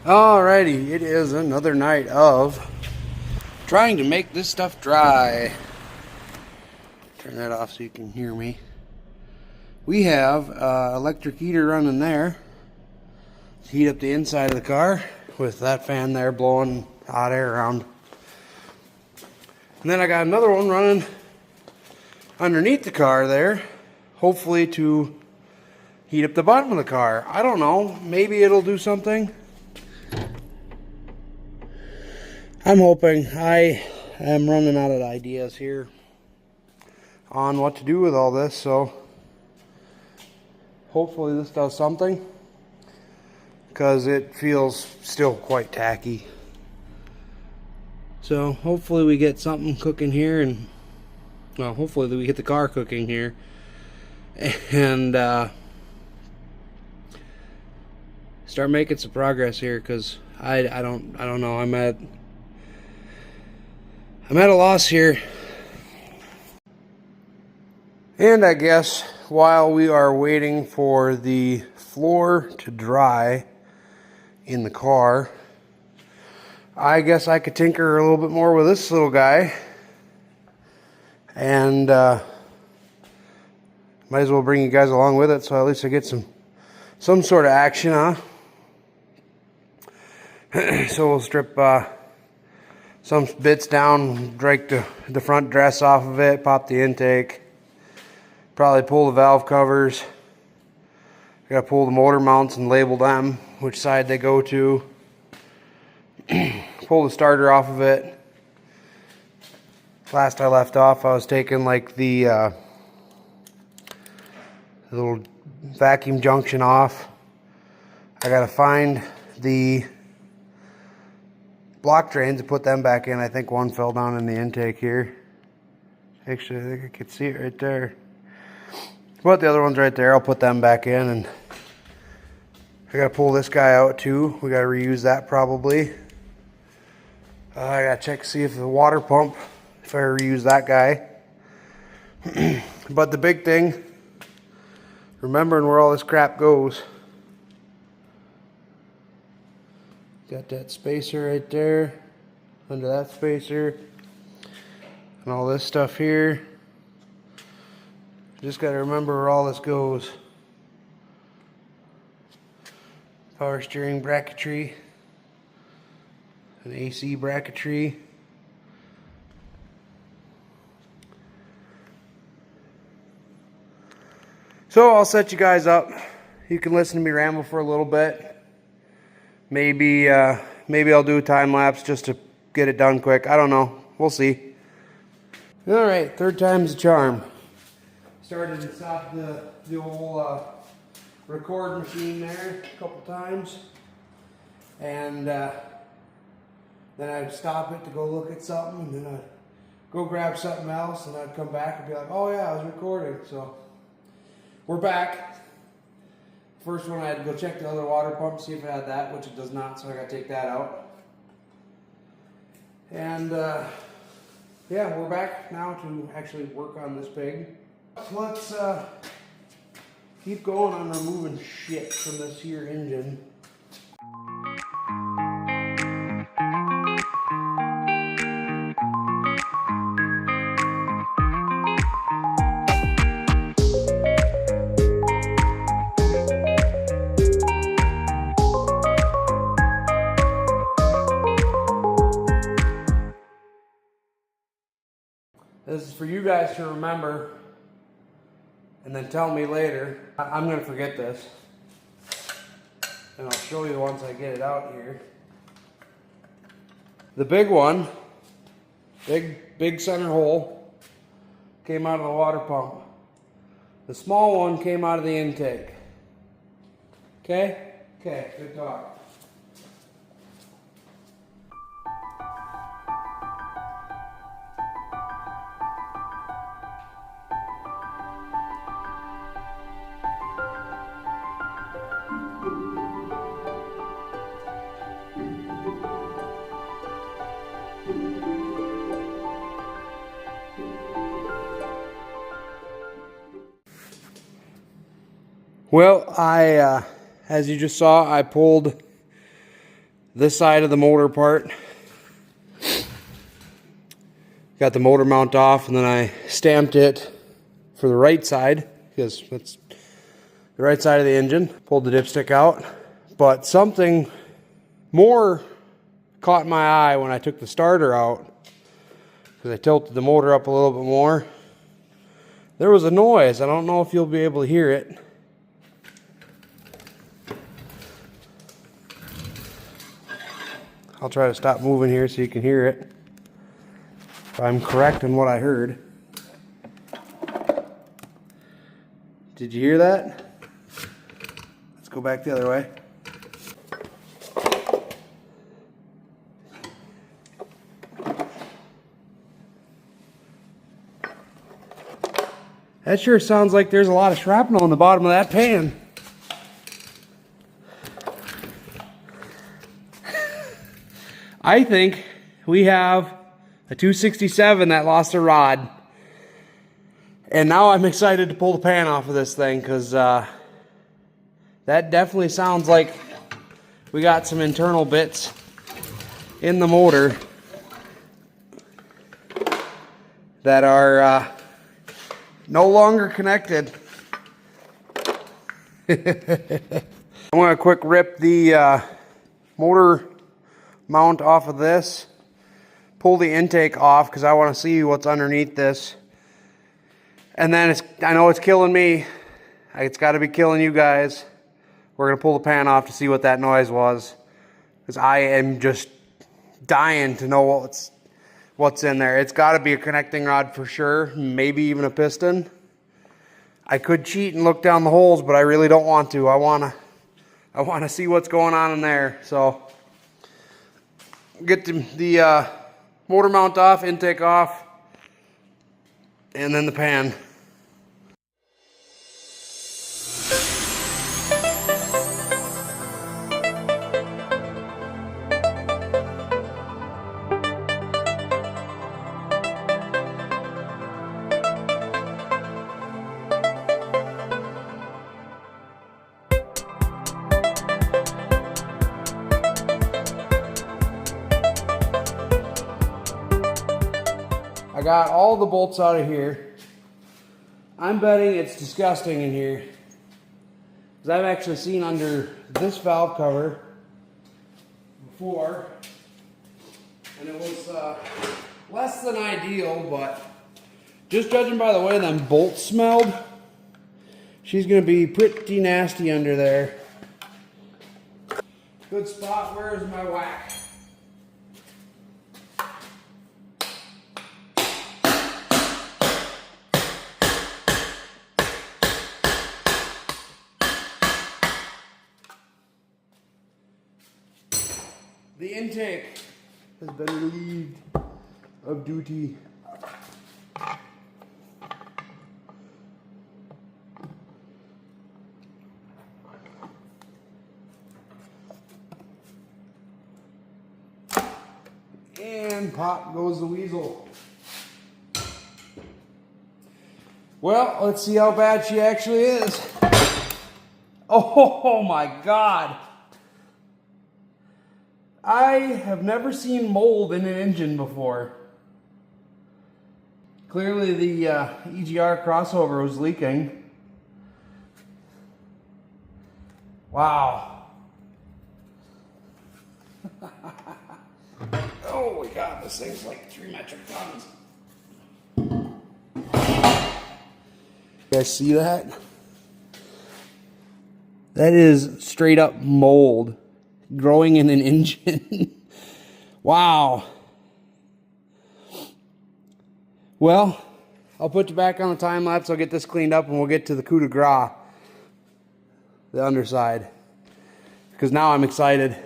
Alrighty, it is another night of trying to make this stuff dry. Turn that off so you can hear me. We have electric heater running there to heat up the inside of the car with that fan there blowing hot air around. And then I got another one running underneath the car there, hopefully to heat up the bottom of the car. I don't know, maybe it'll do something. I'm hoping. I am running out of ideas here on what to do with all this, so hopefully this does something, because it feels still quite tacky. So hopefully we get something cooking here, and well, hopefully we get the car cooking here, and start making some progress here, because I don't know. I'm at a loss here. And I guess while we are waiting for the floor to dry in the car, I guess I could tinker a little bit more with this little guy. And might as well bring you guys along with it, so at least I get some sort of action, huh? So we'll strip some bits down, break the front dress off of it, pop the intake, probably pull the valve covers. I gotta pull the motor mounts and label them, which side they go to. Pull the starter off of it. Last I left off, I was taking like the little vacuum junction off. I gotta find the block drains and put them back in. I think one fell down in the intake here. Actually, I think I could see it right there. But the other one's right there. I'll put them back in, and I gotta pull this guy out too. We gotta reuse that probably. I gotta check to see if the water pump, if I reuse that guy. But the big thing, remembering where all this crap goes. Got that spacer right there, under that spacer, and all this stuff here. Just got to remember where all this goes. Power steering bracketry, an AC bracketry. So I'll set you guys up. You can listen to me ramble for a little bit. Maybe I'll do a time lapse just to get it done quick. I don't know. We'll see. All right, third time's a charm. Started and stopped the old record machine there a couple times, and then I'd stop it to go look at something, and then I'd go grab something else, and I'd come back and be like, "Oh yeah, I was recording." So we're back. First one, I had to go check the other water pump, see if it had that, which it does not, so I got to take that out. And yeah, we're back now to actually work on this pig. Let's keep going on removing shit from this here engine. This is for you guys to remember and then tell me later. I'm going to forget this. And I'll show you once I get it out here. The big one, big center hole, came out of the water pump. The small one came out of the intake. Okay? Okay, good talk. Well, as you just saw, I pulled this side of the motor part. Got the motor mount off, and then I stamped it for the right side because that's the right side of the engine. Pulled the dipstick out, but something more caught my eye when I took the starter out because I tilted the motor up a little bit more. There was a noise. I don't know if you'll be able to hear it. I'll try to stop moving here so you can hear it. If I'm correct in what I heard. Did you hear that? Let's go back the other way. That sure sounds like there's a lot of shrapnel in the bottom of that pan. I think we have a 267 that lost a rod. And now I'm excited to pull the pan off of this thing because that definitely sounds like we got some internal bits in the motor that are no longer connected. I'm going to quick rip the motor mount off of this, pull the intake off because I want to see what's underneath this, and then I know it's killing me, it's got to be killing you guys. We're going to pull the pan off to see what that noise was because I am just dying to know what's in there. It's got to be a connecting rod for sure, maybe even a piston. I could cheat and look down the holes, but I really don't want to. I want to see what's going on in there. So get the motor mount off, intake off, and then the pan. I got all the bolts out of here. I'm betting it's disgusting in here because I've actually seen under this valve cover before, and it was less than ideal, but just judging by the way them bolts smelled, she's gonna be pretty nasty under there. Good spot. Where is my whack? The intake has been relieved of duty. And pop goes the weasel. Well, let's see how bad she actually is. Oh my God. I have never seen mold in an engine before. Clearly the EGR crossover was leaking. Wow. Oh my God, this thing's like 3 metric tons. You guys see that? That is straight up mold growing in an engine. Wow. Well, I'll put you back on the time lapse. I'll get this cleaned up and we'll get to the coup de grace, the underside, because now I'm excited.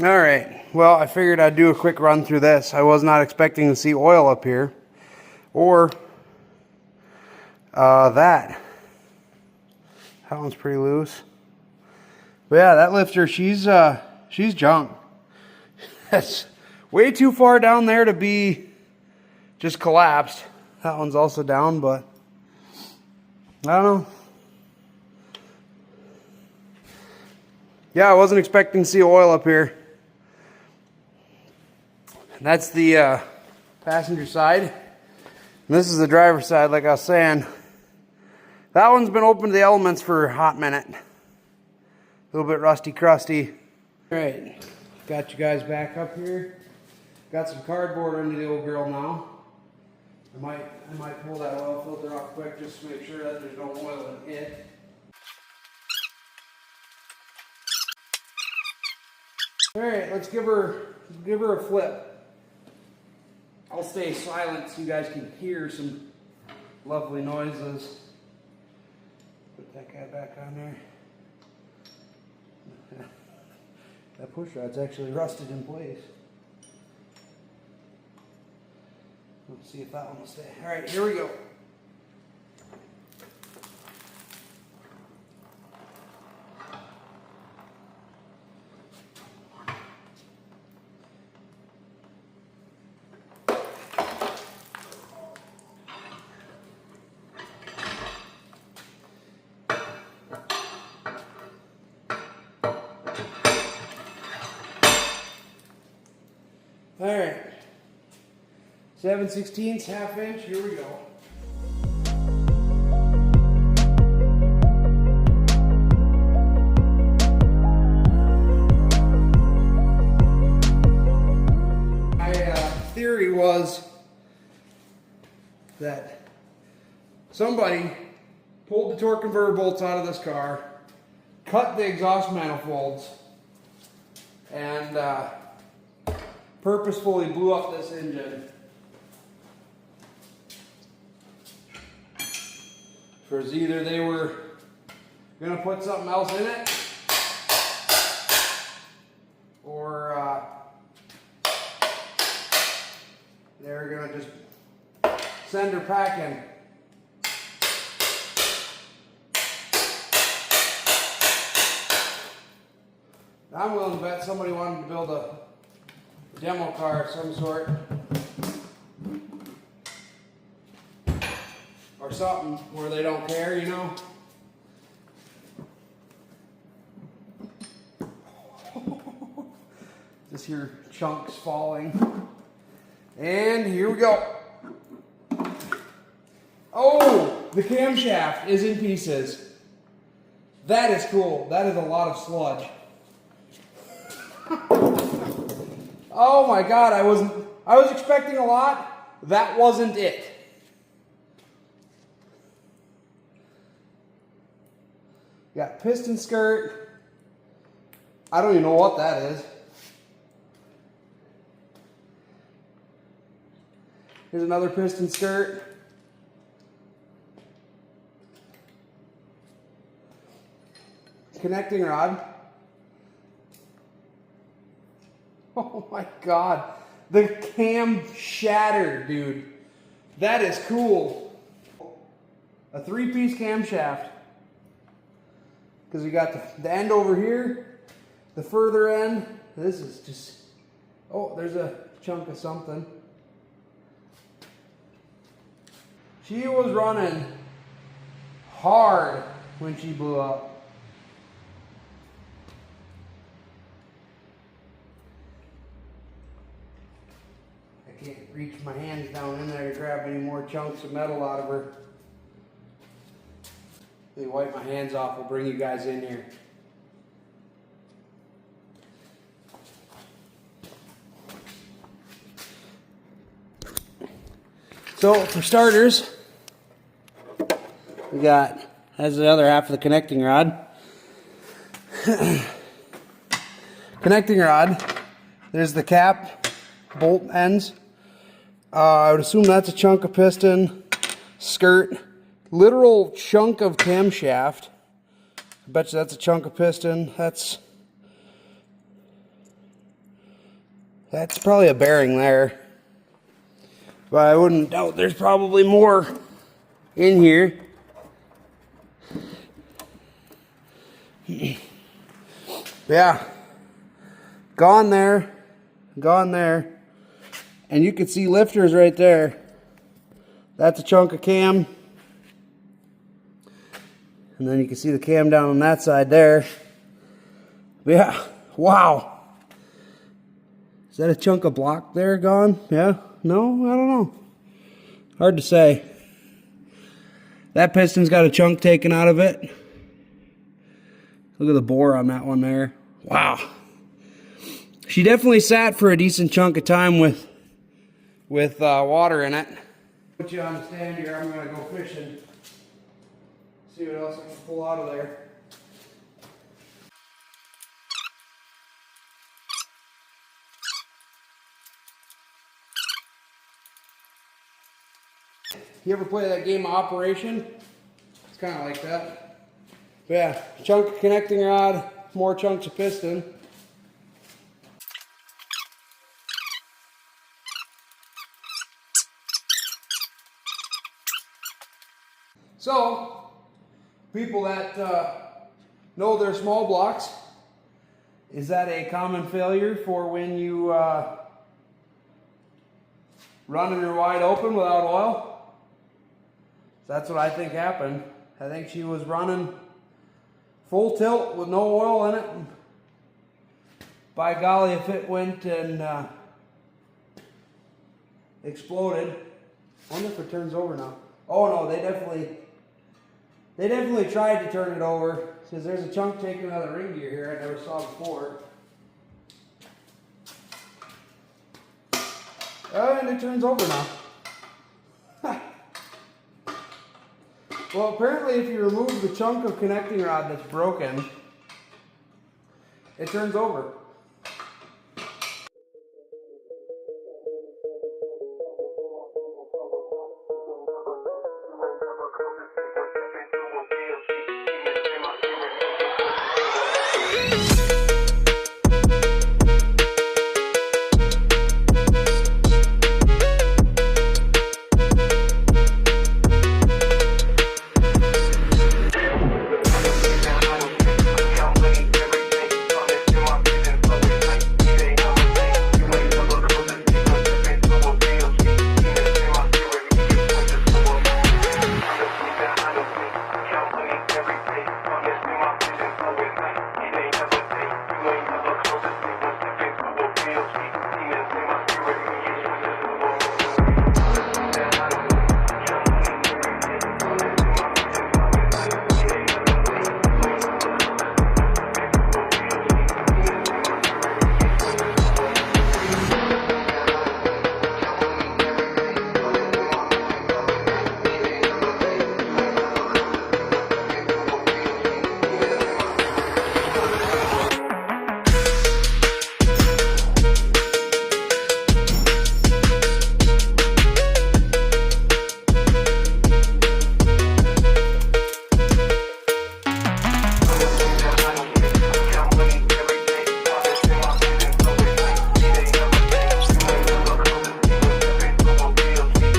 Alright, well, I figured I'd do a quick run through this. I was not expecting to see oil up here, or that. That one's pretty loose. But yeah, that lifter, she's junk. That's way too far down there to be just collapsed. That one's also down, but I don't know. Yeah, I wasn't expecting to see oil up here. That's the passenger side. And this is the driver's side, like I was saying. That one's been open to the elements for a hot minute. A little bit rusty crusty. All right, got you guys back up here. Got some cardboard under the old girl now. I might pull that oil filter off quick just to make sure that there's no oil in it. All right, let's give her a flip. I'll stay silent so you guys can hear some lovely noises. Put that guy back on there. That push rod's actually rusted in place. Let's see if that one will stay. All right, here we go. All right, 7/16, ½ inch, here we go. My theory was that somebody pulled the torque converter bolts out of this car, cut the exhaust manifolds, and purposefully blew up this engine. Because either they were going to put something else in it, or they're going to just send her packing. I'm willing to bet somebody wanted to build a demo car of some sort, or something where they don't care, you know. Just hear chunks falling, and here we go. Oh, the camshaft is in pieces. That is cool. That is a lot of sludge. Oh my God, I was expecting a lot. That wasn't it. Got piston skirt. I don't even know what that is. Here's another piston skirt. Connecting rod. Oh my God, the cam shattered, dude. That is cool. A 3-piece camshaft. Because we got the end over here, the further end. This is just, oh, there's a chunk of something. She was running hard when she blew up. I can't reach my hands down in there to grab any more chunks of metal out of her. Let me wipe my hands off. I'll bring you guys in here. So for starters, we got, that's the other half of the connecting rod. Connecting rod. There's the cap, bolt ends. I would assume that's a chunk of piston, skirt, literal chunk of camshaft. I bet you that's a chunk of piston. That's probably a bearing there. But I wouldn't doubt there's probably more in here. Yeah, gone there, and you can see lifters right there. That's a chunk of cam, and then you can see the cam down on that side there. Yeah, wow. Is that a chunk of block there gone? Yeah, no, I don't know. Hard to say. That piston's got a chunk taken out of it. Look at the bore on that one there. Wow. She definitely sat for a decent chunk of time with water in it. Put you on the stand here. I'm going to go fishing. See what else I can pull out of there. You ever play that game of Operation? It's kind of like that. But yeah, chunk of connecting rod, more chunks of piston. So, people that know their small blocks, is that a common failure for when you running her wide open without oil? That's what I think happened. I think she was running full tilt with no oil in it. By golly, if it went and exploded. I wonder if it turns over now. Oh no, they definitely tried to turn it over, because there's a chunk taken out of the ring gear here I never saw before. And it turns over now. Well, apparently if you remove the chunk of connecting rod that's broken, it turns over.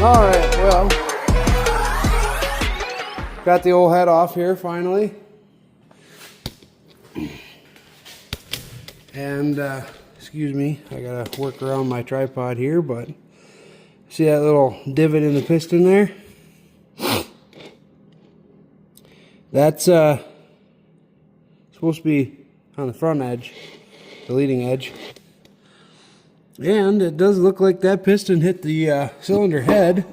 Alright, well, got the old head off here finally. And, excuse me, I gotta work around my tripod here, but see that little divot in the piston there? That's supposed to be on the front edge, the leading edge. And it does look like that piston hit the cylinder head.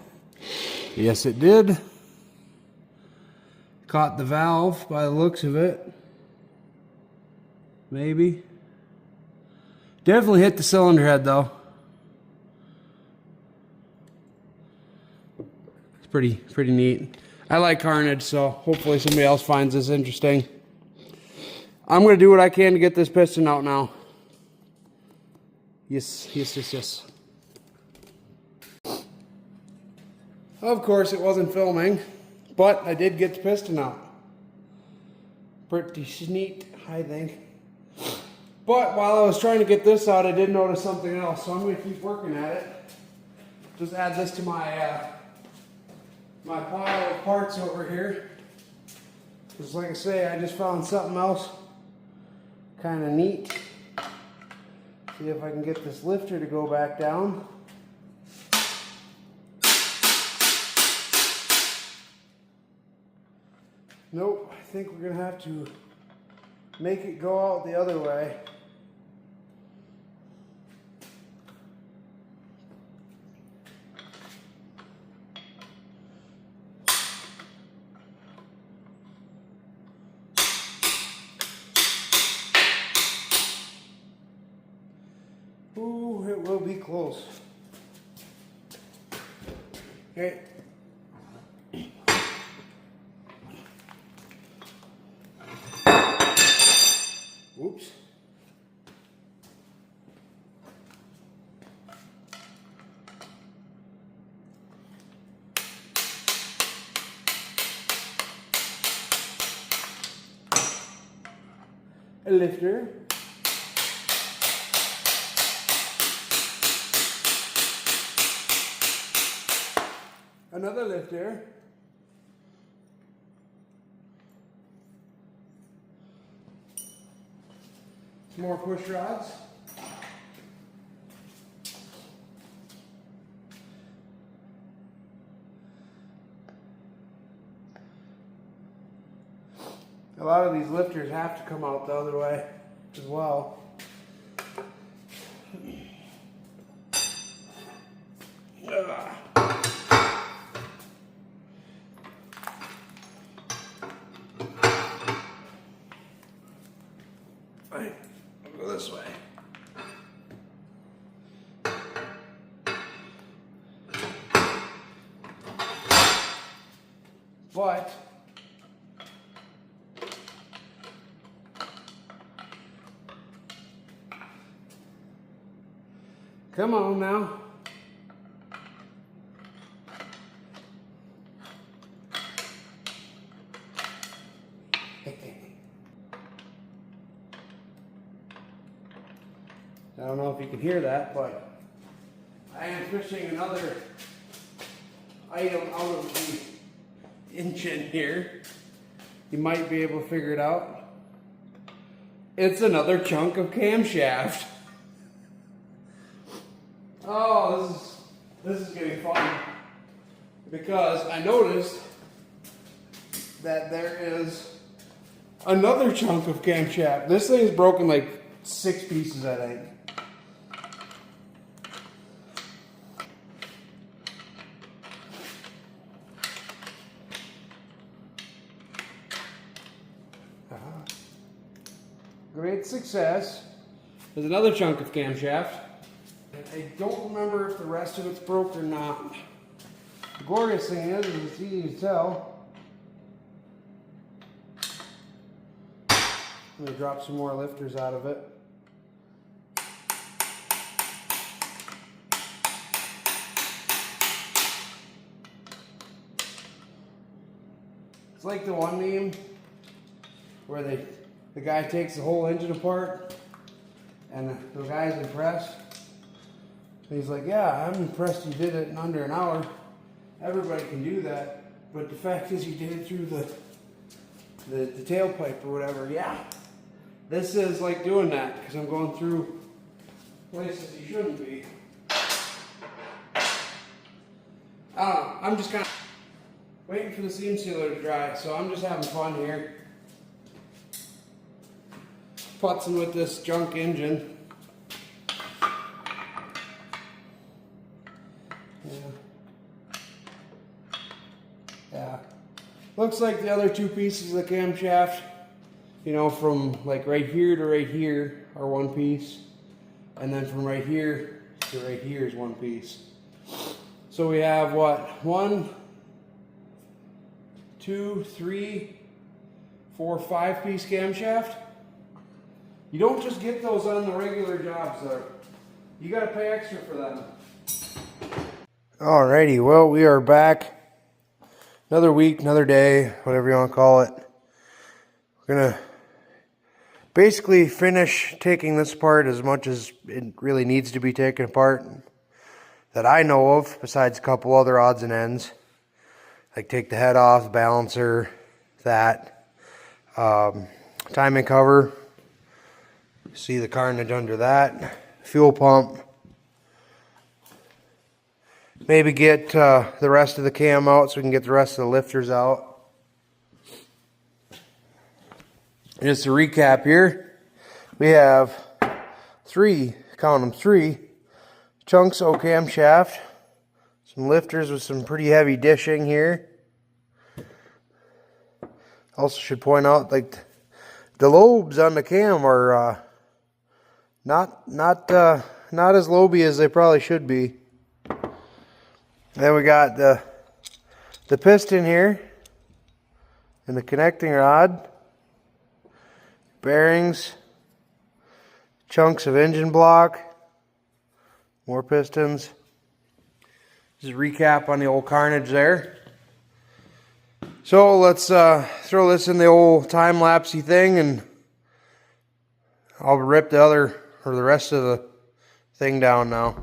Yes, it did. Caught the valve by the looks of it. Maybe. Definitely hit the cylinder head though. It's pretty neat. I like carnage, so hopefully somebody else finds this interesting. I'm going to do what I can to get this piston out now. Yes. Of course, it wasn't filming, but I did get the piston out. Pretty neat, I think. But while I was trying to get this out, I did notice something else, so I'm going to keep working at it. Just add this to my my pile of parts over here. Just like I say, I just found something else kind of neat. See if I can get this lifter to go back down. Nope, I think we're gonna have to make it go out the other way. Ooh, it will be close. Okay. Oops. A lifter. Another lifter. More push rods. A lot of these lifters have to come out the other way as well. Right, I'll go this way. But come on now. I don't know if you can hear that, but I am fishing another item out of the engine here. You might be able to figure it out. It's another chunk of camshaft. Oh, this is getting fun, because I noticed that there is another chunk of camshaft. This thing is broken like 6 pieces, I think. Great success. There's another chunk of camshaft. I don't remember if the rest of it's broke or not. The glorious thing is it's easy to tell. I'm going to drop some more lifters out of it. It's like the one meme where the guy takes the whole engine apart and the guy's impressed. And he's like, yeah, I'm impressed you did it in under an hour. Everybody can do that. But the fact is you did it through the tailpipe or whatever. Yeah, this is like doing that, because I'm going through places you shouldn't be. I don't know. I'm just kind of waiting for the seam sealer to dry, so I'm just having fun here. Putzing with this junk engine. Yeah. Looks like the other 2 pieces of the camshaft, you know, from like right here to right here are 1 piece. And then from right here to right here is 1 piece. So we have what? 1, 2, 3, 4, 5 piece camshaft. You don't just get those on the regular jobs though. You gotta pay extra for them. Alrighty, well, we are back. Another week, another day, whatever you want to call it. We're gonna basically finish taking this apart as much as it really needs to be taken apart that I know of, besides a couple other odds and ends. Like take the head off, the balancer, that. Timing cover. See the carnage under that. Fuel pump. Maybe get the rest of the cam out so we can get the rest of the lifters out. Just to recap here, we have three chunks of camshaft, some lifters with some pretty heavy dishing here. Also should point out, like, the lobes on the cam are not as loby as they probably should be. Then we got the piston here and the connecting rod, bearings, chunks of engine block, more pistons. Just a recap on the old carnage there. So let's throw this in the old time-lapsey thing, and I'll rip the rest of the thing down now.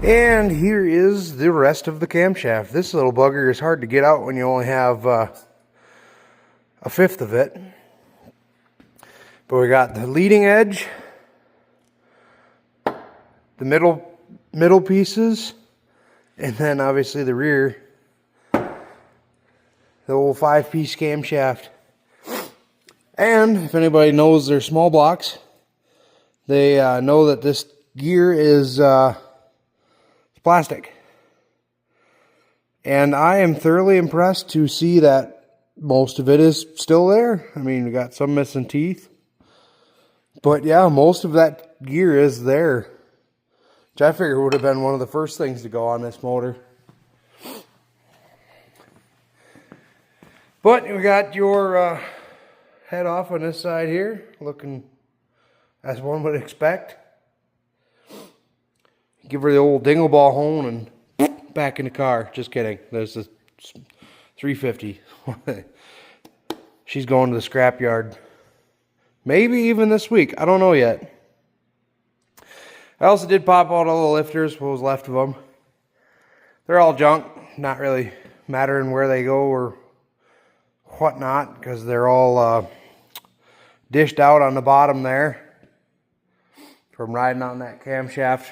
And here is the rest of the camshaft. This little bugger is hard to get out when you only have a fifth of it. But we got the leading edge, the middle pieces, and then obviously the rear, the old 5-piece camshaft. And if anybody knows their small blocks, they know that this gear is plastic. And I am thoroughly impressed to see that most of it is still there. I mean, we got some missing teeth. But yeah, most of that gear is there. Which I figure would have been one of the first things to go on this motor. But we got your head off on this side here, looking as one would expect. Give her the old dingle ball hone and back in the car. Just kidding. There's the 350. She's going to the scrap yard. Maybe even this week. I don't know yet. I also did pop out all the lifters, what was left of them. They're all junk. Not really mattering where they go or whatnot, because they're all dished out on the bottom there from riding on that camshaft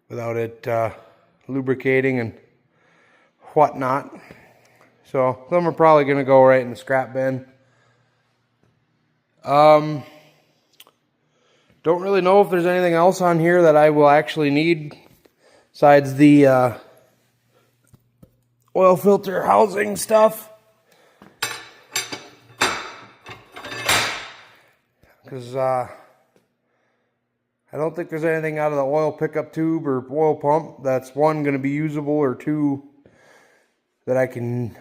without it lubricating and whatnot. So some are probably going to go right in the scrap bin. Don't really know if there's anything else on here that I will actually need besides the oil filter housing stuff. Because I don't think there's anything out of the oil pickup tube or oil pump that's, one, going to be usable, or two, that I can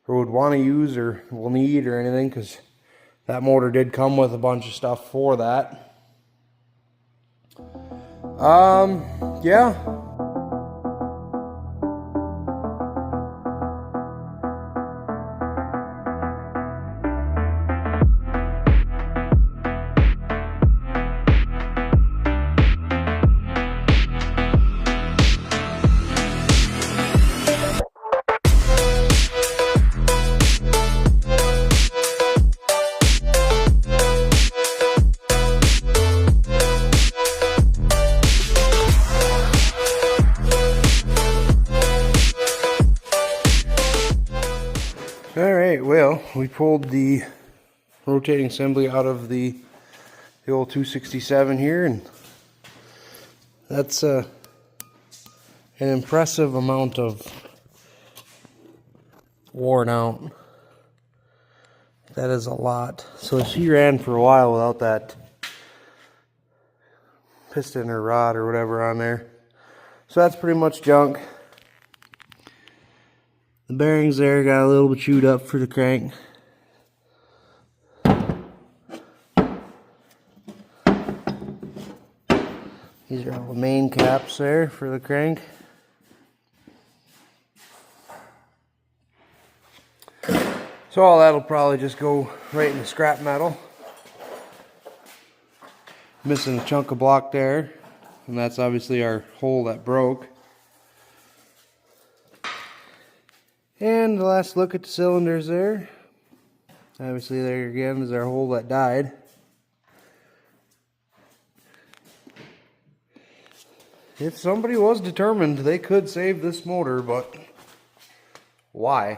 or would want to use or will need or anything, because that motor did come with a bunch of stuff for that. Yeah. well, we pulled the rotating assembly out of the old 267 here, and that's an impressive amount of worn out. That is a lot. So she ran for a while without that piston or rod or whatever on there. So that's pretty much junk. The bearings there got a little bit chewed up for the crank. These are all the main caps there for the crank. So all that'll probably just go right in the scrap metal. Missing a chunk of block there, and that's obviously our hole that broke. And the last look at the cylinders there. Obviously there again is our hole that died. If somebody was determined, they could save this motor, but why?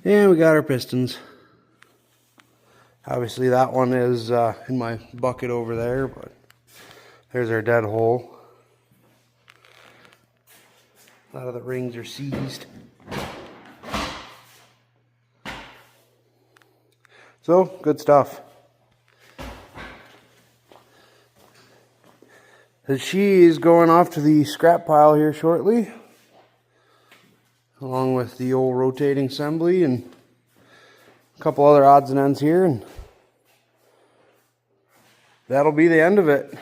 And we got our pistons. Obviously that one is in my bucket over there, but there's our dead hole. A lot of the rings are seized. So, good stuff. She is going off to the scrap pile here shortly, along with the old rotating assembly and a couple other odds and ends here, and that'll be the end of it.